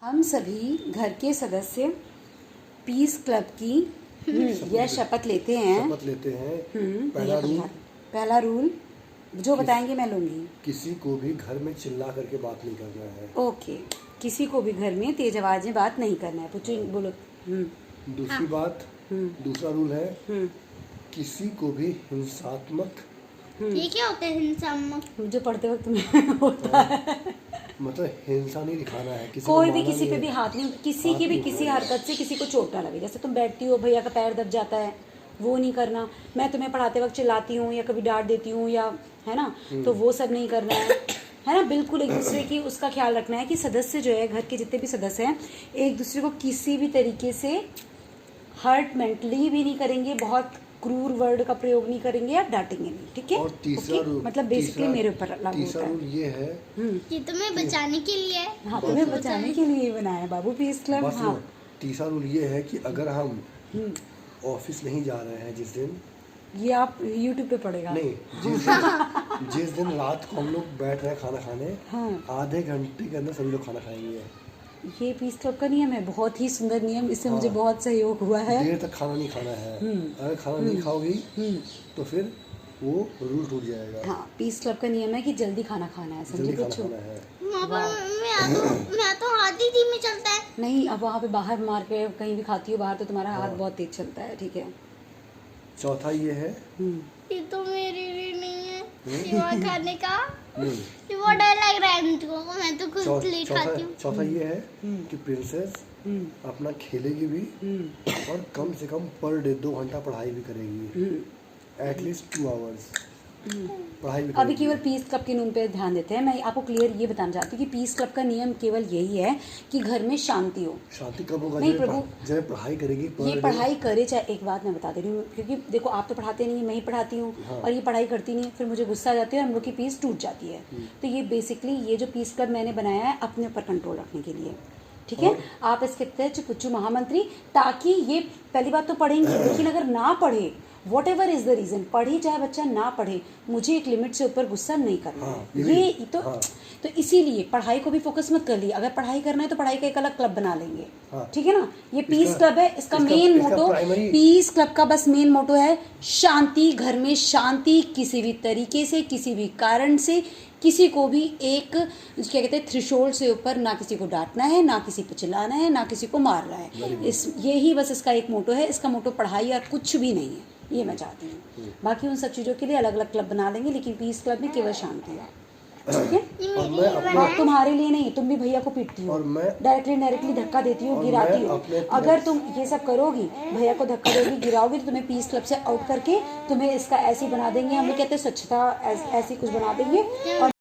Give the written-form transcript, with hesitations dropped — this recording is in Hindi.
हम सभी घर के सदस्य पीस क्लब की यह शपथ लेते हैं। पहला रूल जो बताएंगे मैं लूंगी। किसी को भी घर में चिल्ला करके बात नहीं करना है। ओके, किसी को भी घर में तेज आवाज में बात नहीं करना है। पूछो, बोलो। दूसरी बात, दूसरा रूल है किसी को भी हिंसात्मक। ये क्या होता है हिंसात्मक? जो पढ़ते वक्त तुम्हें होता है मतलब हिंसा नहीं दिखाना है। कोई भी किसी पे भी हाथ नहीं, किसी की भी किसी हरकत से किसी को चोट ना लगे। जैसे तुम बैठती हो, भैया का पैर दब जाता है, वो नहीं करना। मैं तुम्हें पढ़ाते वक्त चिल्लाती हूँ या कभी डांट देती हूँ या है ना, तो वो सब नहीं करना है ना। बिल्कुल एक दूसरे की उसका ख्याल रखना है कि सदस्य जो है, घर के जितने भी सदस्य हैं, एक दूसरे को किसी भी तरीके से हर्ट मेंटली भी नहीं करेंगे, बहुत क्रूर वर्ड का प्रयोग नहीं करेंगे या डांटेंगे नहीं, ठीक है। और तीसरा रूल, मतलब बेसिकली मेरे ऊपर लागू होता है। तीसरा रूल ये है कि तुम्हें बचाने के लिए है। हाँ, तुम्हें बचाने के लिए बनाया है बाबू पीस क्लब। हाँ, तीसरा रूल ये है कि अगर हम ऑफिस नहीं जा रहे हैं जिस दिन, ये आप YouTube पे पढ़ेगा नहीं, जिस दिन रात को हम लोग बैठ रहे हैं खाना खाने, आधे घंटे के अंदर सभी लोग खाना खाएंगे। ये पीस क्लब का नियम है, बहुत ही सुंदर नियम। इससे मुझे बहुत सहयोग हुआ है। देर तक खाना नहीं खाना है। अगर खाना नहीं खाओगी तो फिर वो रूल टूट जाएगा। हाँ, पीस क्लब का नियम है कि जल्दी खाना खाना है, समझे बच्चों। मैं तो हाथ ही धीमे चलता है। नहीं, अब वहाँ पे बाहर मार्केट कहीं भी खाती हो बाहर, तो तुम्हारा हाथ बहुत तेज चलता है, ठीक है। चौथा ये है, ये तो मेरे लिए नहीं है ये खाने का। ये वो डर लग रहा है मुझको, मैं तो खुद ले खाती हूँ। चौथा ये है कि प्रिंसेस अपना खेलेगी भी और कम से कम पर डे 2 घंटा पढ़ाई भी करेगी। एटलीस्ट 2 आवर्स पढ़ाई भी करेगी। अभी केवल पीस क्लब के नियम पे ध्यान देते हैं। मैं आपको क्लियर ये बताना चाहती हूँ कि पीस क्लब का नियम केवल यही है कि घर में शांति हो। शांति कब होगा? नहीं प्रभु, जब पढ़ाई करेगी। ये पढ़ाई करे चाहे, एक बात मैं बता दे रही हूँ, क्योंकि देखो आप तो पढ़ाते नहीं, मैं ही पढ़ाती हूँ। और ये पढ़ाई करती नहीं, फिर मुझे गुस्सा आ जाती है और हम लोग की पीस टूट जाती है। तो ये बेसिकली ये जो पीस क्लब मैंने बनाया है अपने ऊपर कंट्रोल रखने के लिए, ठीक है। आप इसके तहत चुपुच्चू महामंत्री, ताकि ये पहली बात तो पढ़ेंगे, लेकिन अगर ना पढ़े, whatever is the reason, पढ़े चाहे बच्चा ना पढ़े, मुझे एक लिमिट से ऊपर गुस्सा नहीं करना है। ये तो इसीलिए पढ़ाई को भी फोकस मत कर लिए। अगर पढ़ाई करना है तो पढ़ाई का एक अलग क्लब बना लेंगे, ठीक है ना। ये पीस क्लब है, इसका मेन मोटो, पीस क्लब का बस मेन मोटो है शांति। घर में शांति, किसी भी तरीके से, किसी भी कारण से किसी को भी एक क्या कहते हैं थ्रेशोल्ड से ऊपर ना किसी को डांटना है, ना किसी पे चिल्लाना है, ना किसी को मारना है। यही बस इसका एक मोटो है। इसका मोटो पढ़ाई और कुछ भी नहीं है, ये मैं चाहती हूँ। बाकी उन सब चीज़ों के लिए अलग अलग क्लब बना लेंगे, लेकिन पीस क्लब में केवल शांति है, ठीक है। और तुम्हारे लिए नहीं, तुम भी भैया को पीटती हो, डायरेक्टली धक्का देती हो, गिराती हो। अगर तुम ये सब करोगी, भैया को धक्का दोगी, गिराओगी, तो तुम्हें पीस क्लब से आउट करके तुम्हें इसका ऐसी बना देंगे। हम लोग कहते हैं स्वच्छता ऐसी कुछ बना देंगे। और